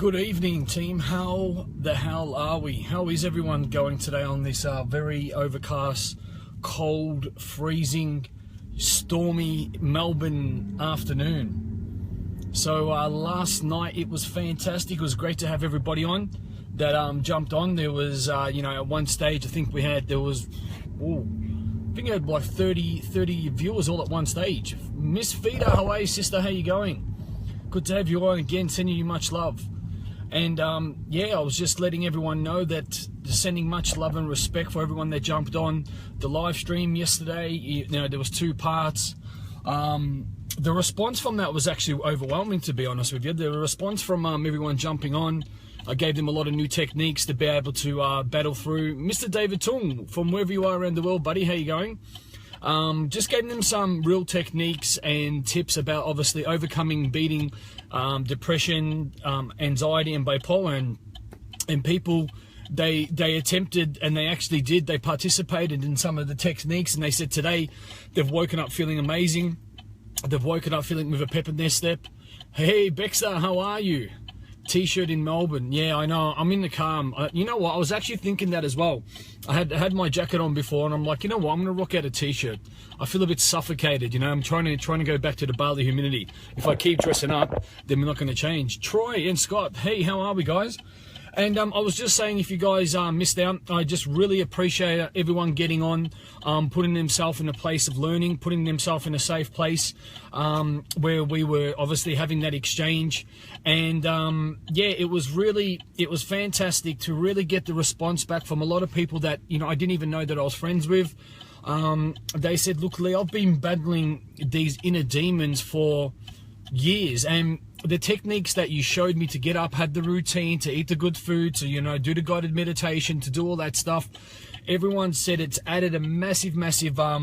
Good evening, team. How the hell are we? How is everyone going today on this very overcast, cold, freezing, stormy Melbourne afternoon? So last night it was fantastic. It was great to have everybody on that jumped on. There was, at one stage I think I had like 30 viewers all at one stage. Miss Fida, how are you, sister? How you going? Good to have you on again. Sending you much love. And I was just letting everyone know that sending much love and respect for everyone that jumped on the live stream yesterday. There was 2 parts. The response from that was actually overwhelming, to be honest with you. The response from everyone jumping on, I gave them a lot of new techniques to be able to battle through. Mr. David Tung, from wherever you are around the world, buddy, how you going? Just gave them some real techniques and tips about obviously overcoming, beating depression, anxiety and bipolar, and people, they attempted, and they actually did, they participated in some of the techniques, and they said today they've woken up feeling amazing. They've woken up feeling with a pep in their step. Hey Bexar, how are you? T-shirt in Melbourne. Yeah, I know. I'm in the car. You know what? I was actually thinking that as well. I had my jacket on before, and I'm like, you know what? I'm gonna rock out a T-shirt. I feel a bit suffocated. I'm trying to go back to the Bali humidity. If I keep dressing up, then we're not going to change. Troy and Scott, hey, how are we, guys? And I was just saying, if you guys missed out, I just really appreciate everyone getting on, putting themselves in a place of learning, putting themselves in a safe place where we were obviously having that exchange. And it was fantastic to really get the response back from a lot of people that, I didn't even know that I was friends with. They said, look, Lee, I've been battling these inner demons for years, and the techniques that you showed me to get up, had the routine, to eat the good food, to, do the guided meditation, to do all that stuff. Everyone said it's added a massive, a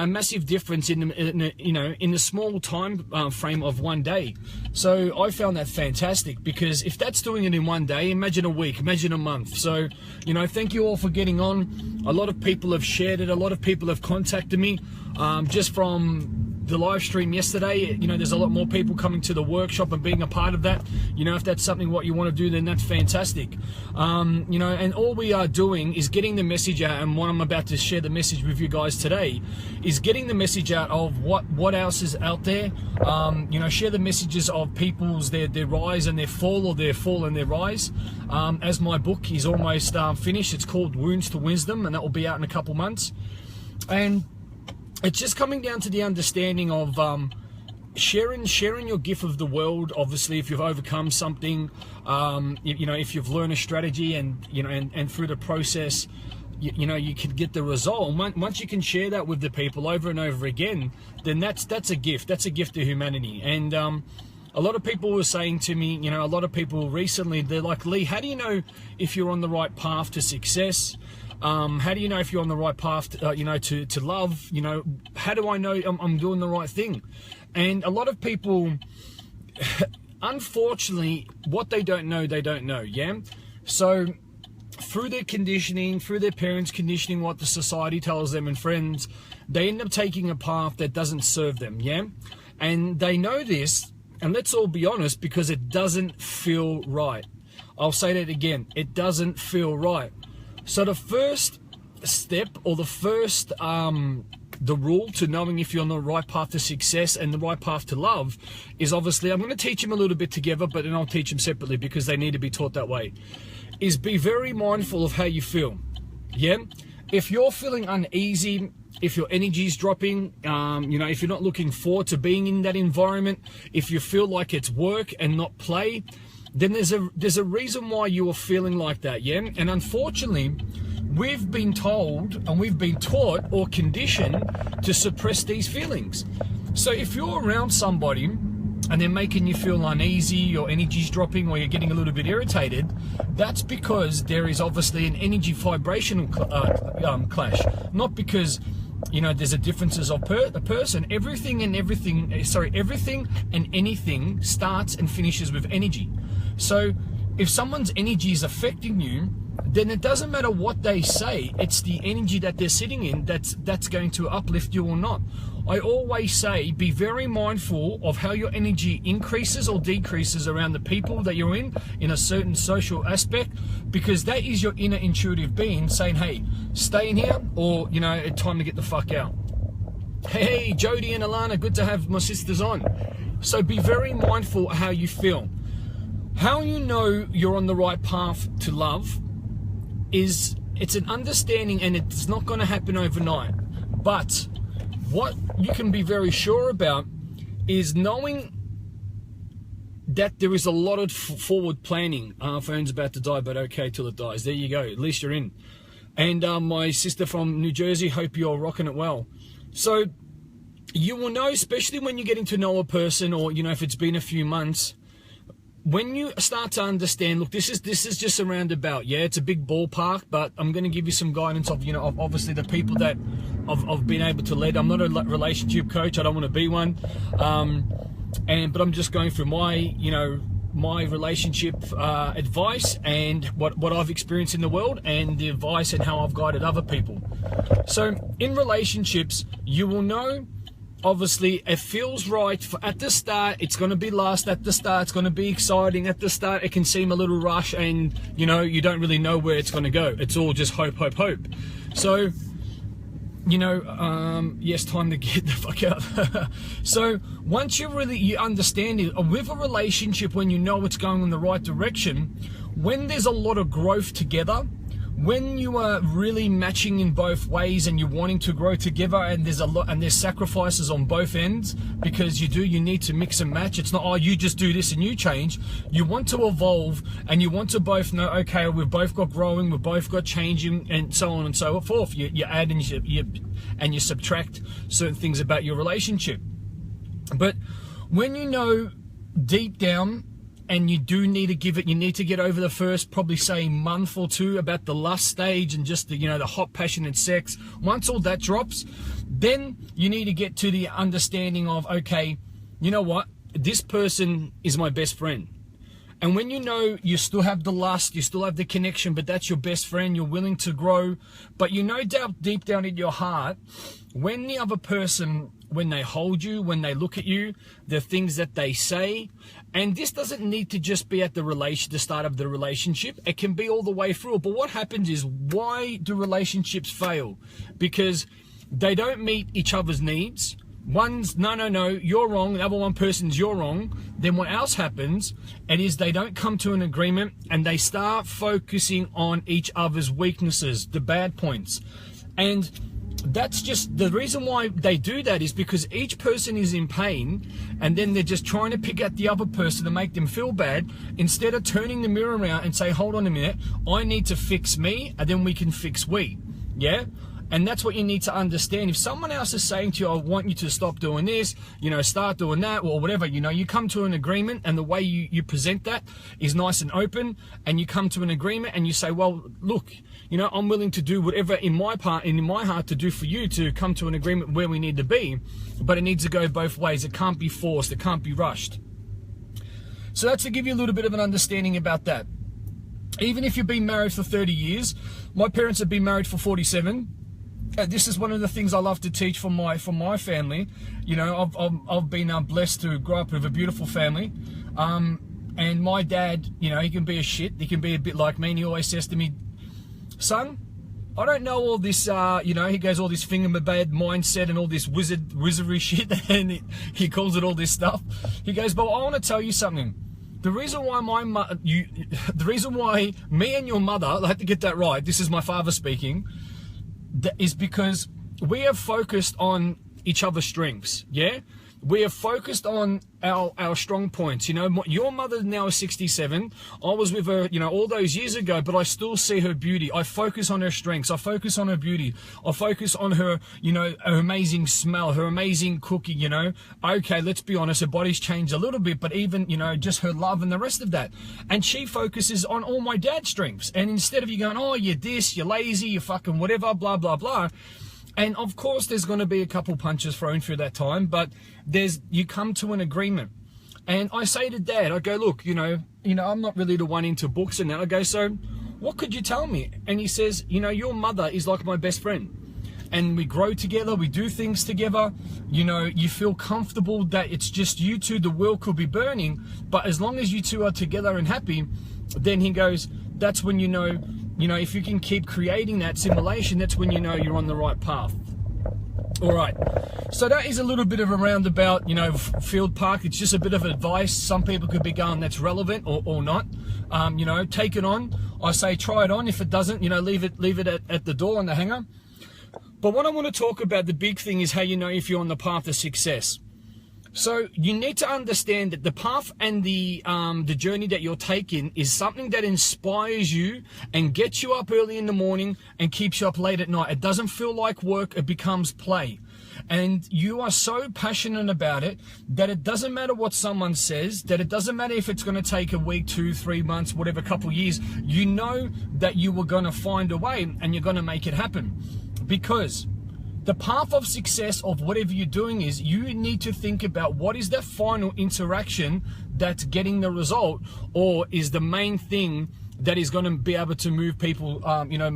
massive difference in the small time frame of one day. So I found that fantastic, because if that's doing it in one day, imagine a week, imagine a month. So, thank you all for getting on. A lot of people have shared it. A lot of people have contacted me just from the live stream yesterday. There's a lot more people coming to the workshop and being a part of that. If that's something what you want to do, then that's fantastic. And all we are doing is getting the message out, and what I'm about to share the message with you guys today is getting the message out of what else is out there. Share the messages of people's their rise and their fall, or their fall and their rise. As my book is almost finished, it's called Wounds to Wisdom, and that will be out in a couple months. And it's just coming down to the understanding of sharing your gift of the world. Obviously, if you've overcome something, if you've learned a strategy, and and through the process, you can get the result. And once you can share that with the people over and over again, then that's a gift. That's a gift to humanity. And a lot of people were saying to me, a lot of people recently, they're like, Lee, how do you know if you're on the right path to success? How do you know if you're on the right path to love? How do I know I'm doing the right thing? And a lot of people, unfortunately, what they don't know, yeah? So through their conditioning, through their parents' conditioning, what the society tells them and friends, they end up taking a path that doesn't serve them, yeah? And they know this, and let's all be honest, because it doesn't feel right. I'll say that again, it doesn't feel right. So the first step, or the first, the rule to knowing if you're on the right path to success and the right path to love is, obviously, I'm going to teach them a little bit together, but then I'll teach them separately because they need to be taught that way, is be very mindful of how you feel, yeah? If you're feeling uneasy, if your energy's dropping, if you're not looking forward to being in that environment, if you feel like it's work and not play, then there's a reason why you are feeling like that, yeah? And unfortunately, we've been told and we've been taught or conditioned to suppress these feelings. So if you're around somebody and they're making you feel uneasy, your energy's dropping, or you're getting a little bit irritated, that's because there is obviously an energy vibrational clash. Not because there's a differences of a person. Everything and anything starts and finishes with energy. So if someone's energy is affecting you, then it doesn't matter what they say. It's the energy that they're sitting in that's going to uplift you or not. I always say, be very mindful of how your energy increases or decreases around the people that you're in a certain social aspect, because that is your inner intuitive being saying, hey, stay in here, or, you know, it's time to get the fuck out. Hey, Jody and Alana, good to have my sisters on. So be very mindful how you feel. How you know you're on the right path to love is, it's an understanding, and it's not going to happen overnight. But what you can be very sure about is knowing that there is a lot of forward planning. Phone's about to die, but okay till it dies. There you go. At least you're in. And my sister from New Jersey, hope you're rocking it well. So you will know, especially when you're getting to know a person, or, you know, if it's been a few months, when you start to understand, look, this is just a roundabout. Yeah, it's a big ballpark, but I'm going to give you some guidance of, you know, of obviously the people that I've been able to lead. I'm not a relationship coach. I don't want to be one. But I'm just going through my, you know, my relationship advice and what I've experienced in the world, and the advice and how I've guided other people. So in relationships, you will know, obviously, it feels right at the start. It's going to be last at the start. It's going to be exciting at the start. It can seem a little rush, and, you know, you don't really know where it's going to go. It's all just hope, hope, hope. So, you know, yes, time to get the fuck out. So once you understand it with a relationship, when you know it's going in the right direction, when there's a lot of growth together, when you are really matching in both ways and you're wanting to grow together, and there's sacrifices on both ends, because you need to mix and match. It's not, oh, you just do this and you change. You want to evolve, and you want to both know, okay, we've both got growing, we've both got changing, and so on and so forth. You add and you subtract certain things about your relationship. But when you know deep down, and you do need to you need to get over the first, probably say, month or two about the lust stage and just the, you know, the hot, passionate sex. Once all that drops, then you need to get to the understanding of, okay, you know what, this person is my best friend. And when you know you still have the lust, you still have the connection, but that's your best friend, you're willing to grow, but you know deep down in your heart, when the other person, when they hold you, when they look at you, the things that they say, and this doesn't need to just be at the start of the relationship. It can be all the way through. But what happens is, why do relationships fail? Because they don't meet each other's needs. One's, no, you're wrong. The other one person's, you're wrong. Then what else happens? It is they don't come to an agreement, and they start focusing on each other's weaknesses, the bad points. And that's just the reason why they do that, is because each person is in pain, and then they're just trying to pick at the other person to make them feel bad, instead of turning the mirror around and say, hold on a minute, I need to fix me, and then we can fix we. Yeah? And that's what you need to understand. If someone else is saying to you, I want you to stop doing this, you know, start doing that, or whatever, you know, you come to an agreement, and the way you present that is nice and open, and you come to an agreement and you say, well, look, you know, I'm willing to do whatever in my heart to do for you to come to an agreement where we need to be, but it needs to go both ways. It can't be forced. It can't be rushed. So that's to give you a little bit of an understanding about that. Even if you've been married for 30 years, my parents have been married for 47. This is one of the things I love to teach from my family. You know, I've been blessed to grow up with a beautiful family. And my dad, you know, he can be a shit. He can be a bit like me, and he always says to me, son, I don't know all this, you know, he goes all this thingamabob mindset and all this wizardry shit, and he calls it all this stuff. He goes, but I want to tell you something. The reason why the reason why me and your mother, I have to get that right, this is my father speaking, is because we have focused on each other's strengths, yeah? We have focused on our strong points. You know, your mother now is 67. I was with her, you know, all those years ago, but I still see her beauty. I focus on her strengths. I focus on her beauty. I focus on her, you know, her amazing smell, her amazing cooking, you know. Okay, let's be honest, her body's changed a little bit, but even, you know, just her love and the rest of that. And she focuses on all my dad's strengths. And instead of you going, oh, you're this, you're lazy, you're fucking whatever, blah, blah, blah. And of course, there's going to be a couple punches thrown through that time, but you come to an agreement. And I say to Dad, I go, look, I'm not really the one into books and that. I go, so what could you tell me? And he says, your mother is like my best friend. And we grow together, we do things together, you feel comfortable that it's just you two, the world could be burning, but as long as you two are together and happy, then he goes, that's when if you can keep creating that simulation, that's when you're on the right path. All right, so that is a little bit of a roundabout, field park. It's just a bit of advice. Some people could be going, that's relevant or not. Take it on. I say try it on. If it doesn't, leave it at the door on the hanger. But what I want to talk about, the big thing, is how you know if you're on the path of success. So you need to understand that the path and the journey that you're taking is something that inspires you and gets you up early in the morning and keeps you up late at night. It doesn't feel like work, it becomes play. And you are so passionate about it that it doesn't matter what someone says, that it doesn't matter if it's going to take a week, 2, 3 months, whatever, couple years. You know that you are going to find a way and you're going to make it happen. Because the path of success of whatever you're doing is you need to think about what is that final interaction that's getting the result, or is the main thing that is going to be able to move people,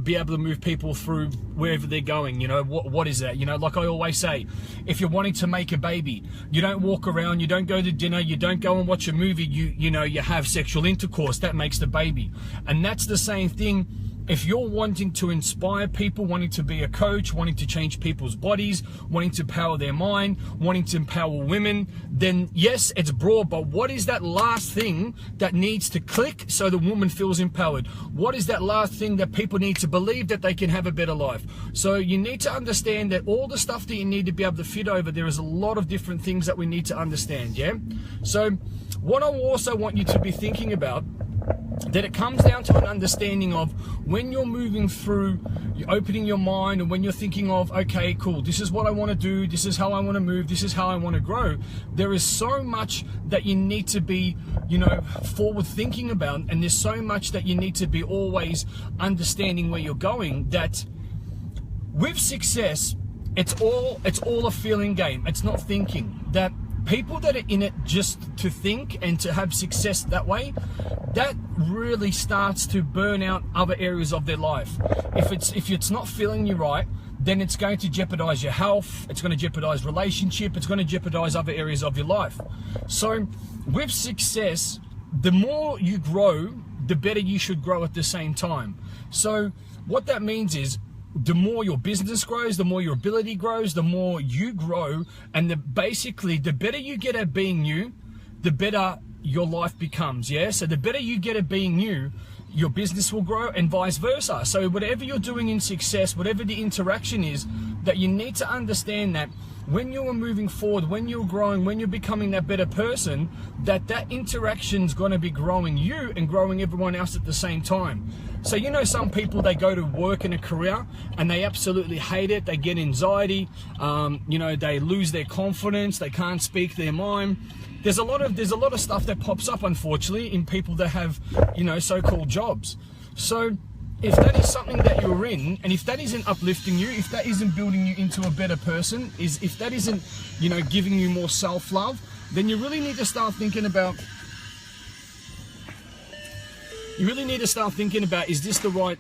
be able to move people through wherever they're going. What is that? Like I always say, if you're wanting to make a baby, you don't walk around, you don't go to dinner, you don't go and watch a movie, you have sexual intercourse. That makes the baby. And that's the same thing. If you're wanting to inspire people, wanting to be a coach, wanting to change people's bodies, wanting to empower their mind, wanting to empower women, then yes, it's broad, but what is that last thing that needs to click so the woman feels empowered? What is that last thing that people need to believe that they can have a better life? So you need to understand that all the stuff that you need to be able to fit over, there is a lot of different things that we need to understand, yeah? So what I also want you to be thinking about, that it comes down to an understanding of when you're moving through, you're opening your mind, and when you're thinking of, okay, cool, this is what I want to do, this is how I want to move, this is how I want to grow. There is so much that you need to be, forward thinking about, and there's so much that you need to be always understanding where you're going, that with success, it's all a feeling game. It's not thinking. That people that are in it just to think and to have success that way, that really starts to burn out other areas of their life. If it's not feeling you right, then it's going to jeopardize your health, it's going to jeopardize relationship, it's going to jeopardize other areas of your life. So with success, the more you grow, the better you should grow at the same time. So what that means is, the more your business grows, the more your ability grows, the more you grow, and basically the better you get at being you, the better your life becomes, yeah? So the better you get at being you, your business will grow, and vice versa. So whatever you're doing in success, whatever the interaction is, that you need to understand that when you're moving forward, when you're growing, when you're becoming that better person, that interaction's going to be growing you and growing everyone else at the same time. So some people, they go to work in a career and they absolutely hate it, they get anxiety, they lose their confidence, they can't speak their mind. There's a lot of stuff that pops up, unfortunately, in people that have so-called jobs. So if that is something that you're in, and if that isn't uplifting you, if that isn't building you into a better person, if that isn't giving you more self-love, then you really need to start thinking about, is this the right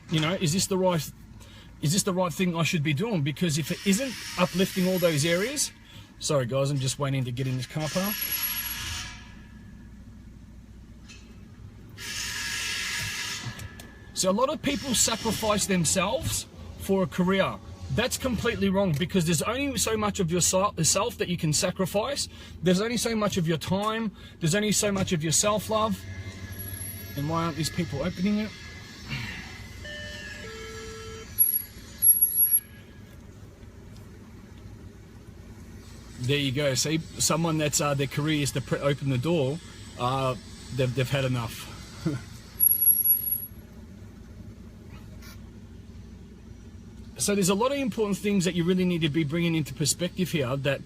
thing I should be doing? Because if it isn't uplifting all those areas, sorry guys, I'm just waiting to get in this car park. So a lot of people sacrifice themselves for a career. That's completely wrong, because there's only so much of yourself that you can sacrifice. There's only so much of your time. There's only so much of your self-love. And why aren't these people opening it? There you go. See, someone that's their career is to open the door, they've had enough. So there's a lot of important things that you really need to be bringing into perspective here, that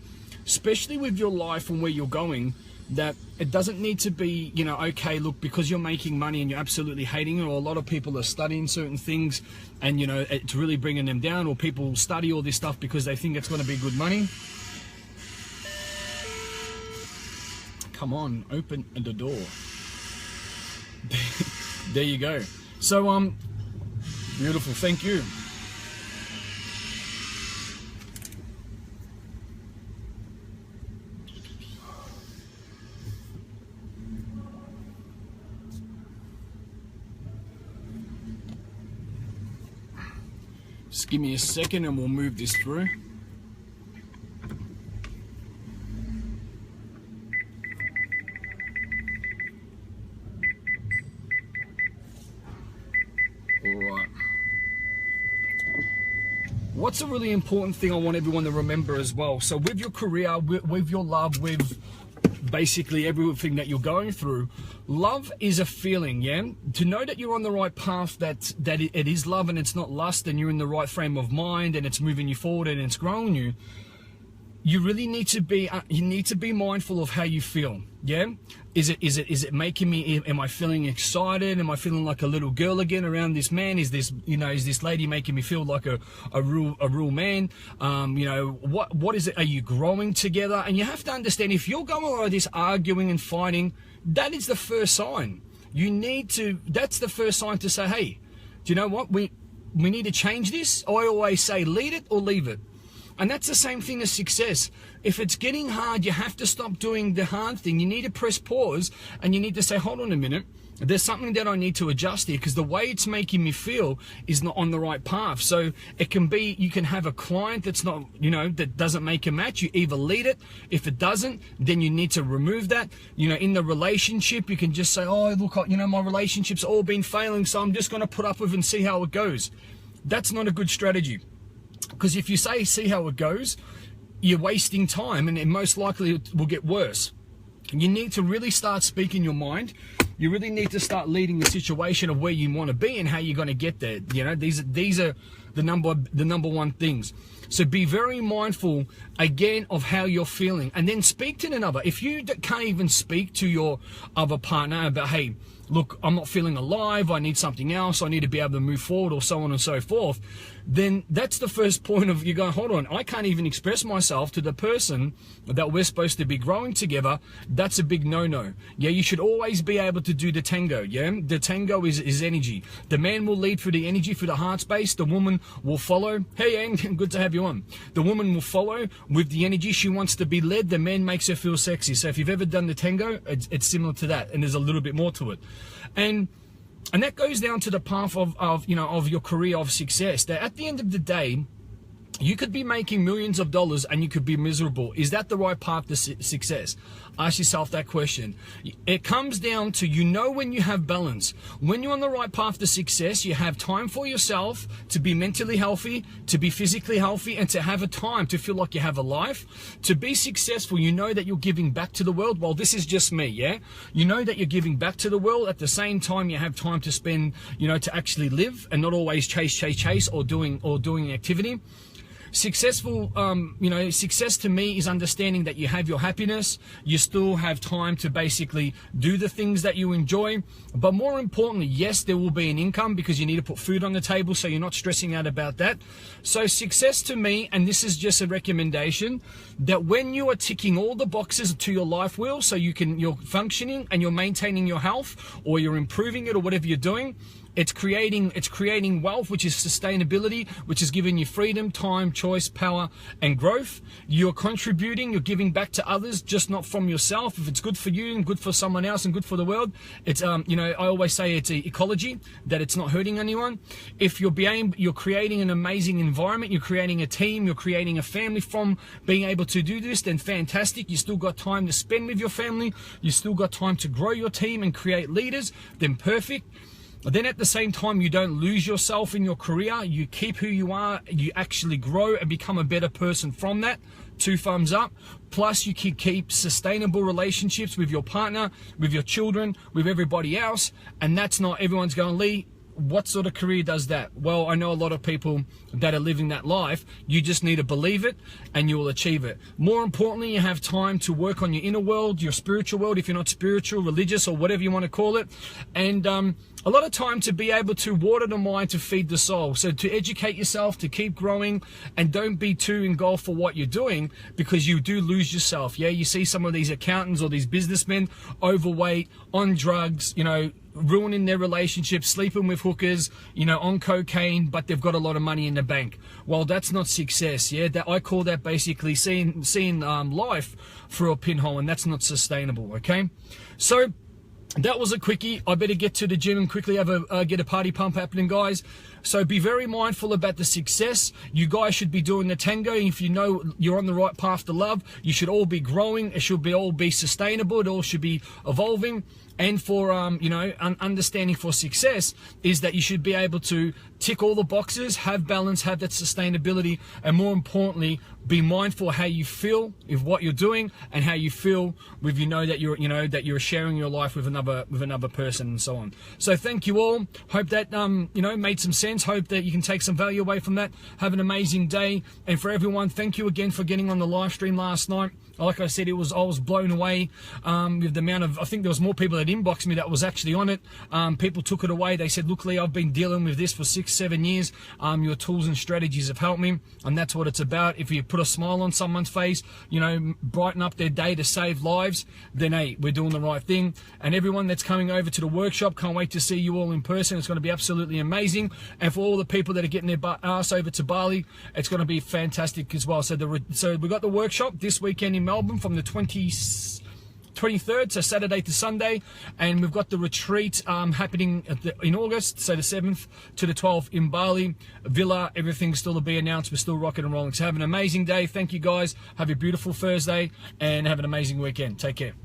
especially with your life and where you're going, that it doesn't need to be, okay, look, because you're making money and you're absolutely hating it, or a lot of people are studying certain things and, it's really bringing them down, or people study all this stuff because they think it's going to be good money. Come on, open the door. There you go. So beautiful, thank you. Just give me a second and we'll move this through. Alright. What's a really important thing I want everyone to remember as well? So with your career, with your love, with basically everything that you're going through, love is a feeling, yeah? To know that you're on the right path, that it is love and it's not lust, and you're in the right frame of mind and it's moving you forward and it's growing you, you really need to be mindful of how you feel, yeah? Is it making me, am I feeling excited? Am I feeling like a little girl again around this man? Is this, you know, is this lady making me feel like a real man? You know, what is it? Are you growing together? And you have to understand, if you're going like this arguing and fighting, that is the first sign. That's the first sign to say, hey, do you know what? We need to change this. I always say, lead it or leave it. And that's the same thing as success. If it's getting hard, you have to stop doing the hard thing. You need to press pause and you need to say, hold on a minute. There's something that I need to adjust here, because the way it's making me feel is not on the right path. So it can be, you can have a client that's not, you know, that doesn't make a match. You either lead it. If it doesn't, then you need to remove that. You know, in the relationship, you can just say, oh, look, you know, my relationship's all been failing, so I'm just going to put up with and see how it goes. That's not a good strategy. Because if you say, see how it goes, you're wasting time, and most likely it will get worse. You need to really start speaking your mind. You really need to start leading the situation of where you want to be and how you're going to get there. You know, these are the number one things. So be very mindful, again, of how you're feeling, and then speak to another. If you can't even speak to your other partner about, hey, look, I'm not feeling alive, I need something else, I need to be able to move forward, or so on and so forth, then that's the first point of you going, hold on, I can't even express myself to the person that we're supposed to be growing together. That's a big no-no. Yeah, you should always be able to do the tango, yeah? The tango is energy. The man will lead through the energy, through the heart space. The woman will follow. Hey, Anne, good to have you on. The woman will follow with the energy. She wants to be led. The man makes her feel sexy. So if you've ever done the tango, it's similar to that, and there's a little bit more to it. And that goes down to the path of your career of success. That at the end of the day, you could be making millions of dollars and you could be miserable. Is that the right path to success? Ask yourself that question. It comes down to, you know, when you have balance, when you're on the right path to success, you have time for yourself to be mentally healthy, to be physically healthy, and to have a time to feel like you have a life. To be successful, you know that you're giving back to the world. Well, this is just me, yeah? You know that you're giving back to the world. At the same time, you have time to spend, you know, to actually live and not always chase or doing activity. Successful, success to me is understanding that you have your happiness, you still have time to basically do the things that you enjoy, but more importantly, yes, there will be an income because you need to put food on the table, so you're not stressing out about that. So success to me, and this is just a recommendation, that when you are ticking all the boxes to your life wheel, so you're functioning and you're maintaining your health, or you're improving it, or whatever you're doing, it's creating wealth, which is sustainability, which is giving you freedom, time, choice, power, and growth. You're contributing, you're giving back to others, just not from yourself. If it's good for you and good for someone else and good for the world, it's I always say it's ecology, that it's not hurting anyone. If you're creating an amazing environment, you're creating a team, you're creating a family from being able to do this, then fantastic. You still got time to spend with your family, you still got time to grow your team and create leaders, then perfect. Then at the same time, you don't lose yourself in your career. You keep who you are. You actually grow and become a better person from that. 2 thumbs up. Plus, you can keep sustainable relationships with your partner, with your children, with everybody else. And that's not everyone's going, Lee, what sort of career does that? Well, I know a lot of people that are living that life. You just need to believe it and you will achieve it. More importantly, you have time to work on your inner world, your spiritual world, if you're not spiritual, religious, or whatever you want to call it. And a lot of time to be able to water the mind, to feed the soul. So to educate yourself, to keep growing, and don't be too engulfed for what you're doing, because you do lose yourself. Yeah, you see some of these accountants or these businessmen overweight, on drugs, you know, ruining their relationships, sleeping with hookers, you know, on cocaine, but they've got a lot of money in the bank. Well, that's not success. Yeah, that I call that basically seeing life through a pinhole, and that's not sustainable. Okay, so that was a quickie. I better get to the gym and quickly have get a party pump happening, guys. So be very mindful about the success. You guys should be doing the tango. If you know you're on the right path to love, you should all be growing. It should be all be sustainable. It all should be evolving. And for, you know, understanding for success is that you should be able to tick all the boxes, have balance, have that sustainability, and more importantly, be mindful how you feel with what you're doing and how you feel with, you know, that you're sharing your life with another person and so on. So thank you all. Hope that, you know, made some sense. Hope that you can take some value away from that. Have an amazing day. And for everyone, thank you again for getting on the live stream last night. Like I said, I was blown away with the amount of, I think there was more people that inboxed me that was actually on it. People took it away. They said, look, Lee, I've been dealing with this for 6-7 years. Your tools and strategies have helped me. And that's what it's about. If you put a smile on someone's face, you know, brighten up their day to save lives, then hey, we're doing the right thing. And everyone that's coming over to the workshop, can't wait to see you all in person. It's going to be absolutely amazing. And for all the people that are getting their ass over to Bali, it's going to be fantastic as well. So we got the workshop this weekend in Melbourne from the 23rd, so Saturday to Sunday, and we've got the retreat happening in August, so the 7th to the 12th in Bali Villa. Everything's still to be announced. We're still rocking and rolling. So have an amazing day. Thank you guys. Have a beautiful Thursday and have an amazing weekend. Take care.